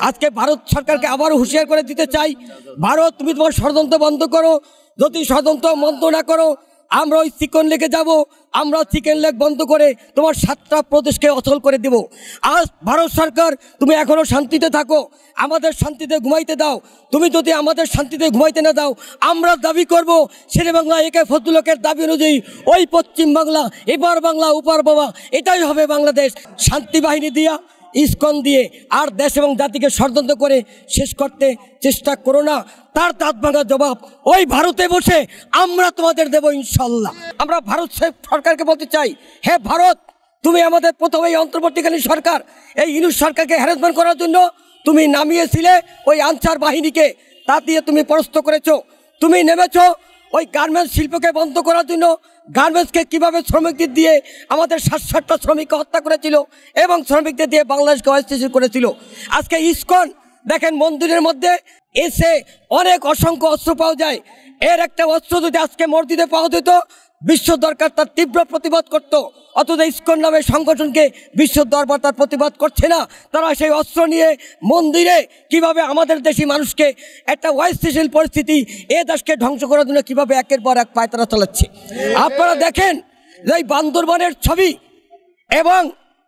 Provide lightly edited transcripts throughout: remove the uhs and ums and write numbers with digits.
আজকে ভারত সরকারকে আবারও হুঁশিয়ার করে দিতে চাই, ভারত তুমি তোমার ষড়যন্ত্র বন্ধ করো। যদি ষড়যন্ত্র বন্ধ না করো, আমরা ওই চিকেন লেগে যাব। আমরা চিকেন লেগ বন্ধ করে তোমার 7টা প্রদেশকে অচল করে দেব। আজ ভারত সরকার তুমি এখনো শান্তিতে থাকো, আমাদের শান্তিতে ঘুমাইতে দাও। তুমি যদি আমাদের শান্তিতে ঘুমাইতে না দাও, আমরা দাবি করব শেরে বাংলা একে ফজলুলের দাবি অনুযায়ী ওই পশ্চিম বাংলা, এপার বাংলা ওপার বাবা, এটাই হবে বাংলাদেশ। শান্তি বাহিনী দিয়া, ইসকন দিয়ে আর দেশ এবং জাতিকে ষড়যন্ত্র করে শেষ করতে চেষ্টা করো না। তার দাঁত ভাঙা জবাব ওই ভারতে বসে আমরা তোমাদের দেব ইনশাল্লাহ। আমরা ভারত সরকারকে বলতে চাই, হে ভারত, তুমি আমাদের প্রথমে এই অন্তর্বর্তীকালীন সরকার, এই ইউনূস সরকারকে হ্যারাসমেন্ট করার জন্য তুমি নামিয়েছিলে ওই আনসার বাহিনীকে, তা দিয়ে তুমি পরাস্ত করেছো। তুমি নেমেছো ওই গার্মেন্টস শিল্পকে বন্ধ করার জন্য। গার্মেন্টসকে কীভাবে শ্রমিকদের দিয়ে আমাদের 60টা শ্রমিককে হত্যা করেছিল এবং শ্রমিকদের দিয়ে বাংলাদেশকে অস্থিতিশীল করেছিল। আজকে ইসকন দেখেন মন্দিরের মধ্যে এসে অনেক অসংখ্য অস্ত্র পাওয়া যায়। এর একটা অস্ত্র যদি আজকে মসজিদে পাওয়া যেত, বিশ্ব দরকার তার তীব্র প্রতিবাদ করত। অথচ ইসকন নামে সংগঠনকে বিশ্ব দরবার তার প্রতিবাদ করছে না। তারা সেই অস্ত্র নিয়ে মন্দিরে কিভাবে আমাদের দেশি মানুষকে একটা অস্থিতিশীল পরিস্থিতি, এ দেশকে ধ্বংস করার জন্য কীভাবে একের পর এক পায়তারা চালাচ্ছে। আপনারা দেখেন এই বান্দরবানের ছবি এবং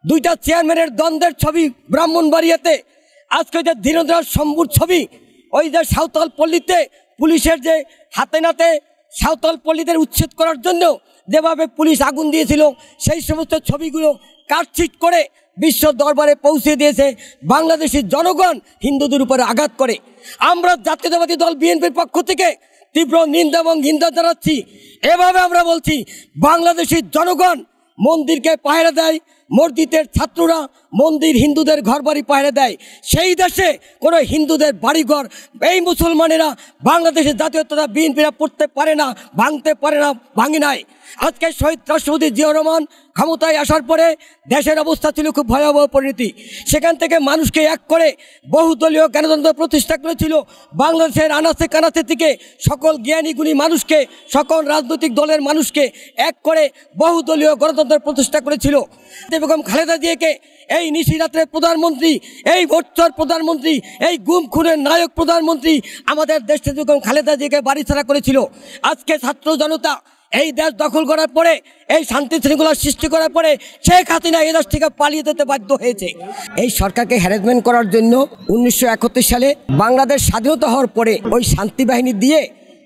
2টা চেয়ারম্যানের দ্বন্দ্বের ছবি ব্রাহ্মণবাড়িয়াতে, আজকে যে দীনেন্দ্রনাথ শম্ভুর ছবি, ওই যে সাঁওতাল পল্লীতে পুলিশের যে হাতে নাতে সাঁওতাল পল্লীদের উচ্ছেদ করার জন্য যেভাবে পুলিশ আগুন দিয়েছিল, সেই সমস্ত ছবিগুলো কাটছিট করে বিশ্ব দরবারে পৌঁছে দিয়েছে। বাংলাদেশের জনগণ হিন্দুদের উপরে আঘাত করে। আমরা জাতীয়তাবাদী দল বিএনপির পক্ষ থেকে তীব্র নিন্দা এবং ঘৃণা জানাচ্ছি। এভাবে আমরা বলছি, বাংলাদেশের জনগণ মন্দিরকে পাহারা দেয়, মসজিদের ছাত্ররা মন্দির হিন্দুদের ঘরবাড়ি পাহারা দেয়। সেই দেশে কোনো হিন্দুদের বাড়িঘর এই মুসলমানেরা বাংলাদেশের জাতীয়তা বিএনপিরা পড়তে পারে না, ভাঙতে পারে না, ভাঙি নাই। আজকে শহীদ রাষ্ট্রপতি জিয়াউর রহমান ক্ষমতায় আসার পরে দেশের অবস্থা ছিল খুব ভয়াবহ পরিণতি। সেখান থেকে মানুষকে এক করে বহুদলীয় গণতন্ত্র প্রতিষ্ঠা করেছিল। বাংলাদেশের আনাচে কানাচে থেকে সকল জ্ঞানী গুণী মানুষকে, সকল রাজনৈতিক দলের মানুষকে এক করে বহুদলীয় গণতন্ত্র প্রতিষ্ঠা করেছিল। বেগম খালেদা জিয়াকে এই নিশিরাত্রের প্রধানমন্ত্রী, এই ভোটচোর প্রধানমন্ত্রী, এই গুম খুনের নায়ক প্রধানমন্ত্রী আমাদের দেশে বেগম খালেদা জিয়াকে বাড়ি ছাড়া করেছিল। আজকে ছাত্র জনতা এই দেশ দখল করার পরে, এই শান্তি শৃঙ্খলার সৃষ্টি করার পরে শেখ হাসিনা এই দেশ থেকে পালিয়ে যেতে বাধ্য হয়েছে। এই সরকারকে হ্যারাসমেন্ট করার জন্য 1971 সালে বাংলাদেশ স্বাধীনতা হওয়ার পরে ওই শান্তি বাহিনী দিয়ে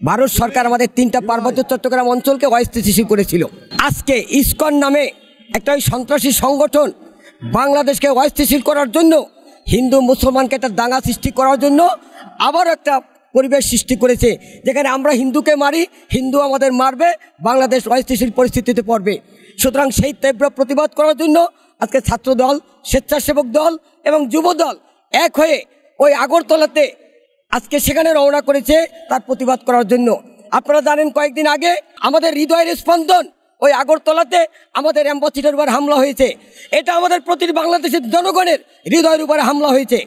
ভারত সরকার আমাদের 3টা পার্বত্য চট্টগ্রাম অঞ্চলকে অস্থিতিশীল করেছিল। আজকে ইসকন নামে একটা ওই সন্ত্রাসী সংগঠন বাংলাদেশকে অস্থিতিশীল করার জন্য, হিন্দু মুসলমানকে একটা দাঙ্গা সৃষ্টি করার জন্য আবার একটা পরিবেশ সৃষ্টি করেছে, যেখানে আমরা হিন্দুকে মারি, হিন্দু আমাদের মারবে, বাংলাদেশ অস্থিতিশীল পরিস্থিতিতে পড়বে। সুতরাং সেই তীব্র প্রতিবাদ করার জন্য আজকে ছাত্রদল, স্বেচ্ছাসেবক দল এবং যুব দল এক হয়ে ওই আগরতলাতে আজকে সেখানে রওনা করেছে তার প্রতিবাদ করার জন্য। আপনারা জানেন কয়েকদিন আগে আমাদের হৃদয়ের স্পন্দন ওই আগরতলাতে আমাদের অ্যাম্বাসিডার উপর হামলা হয়েছে। এটা আমাদের প্রতিটি বাংলাদেশের জনগণের হৃদয়ের উপরে হামলা হয়েছে।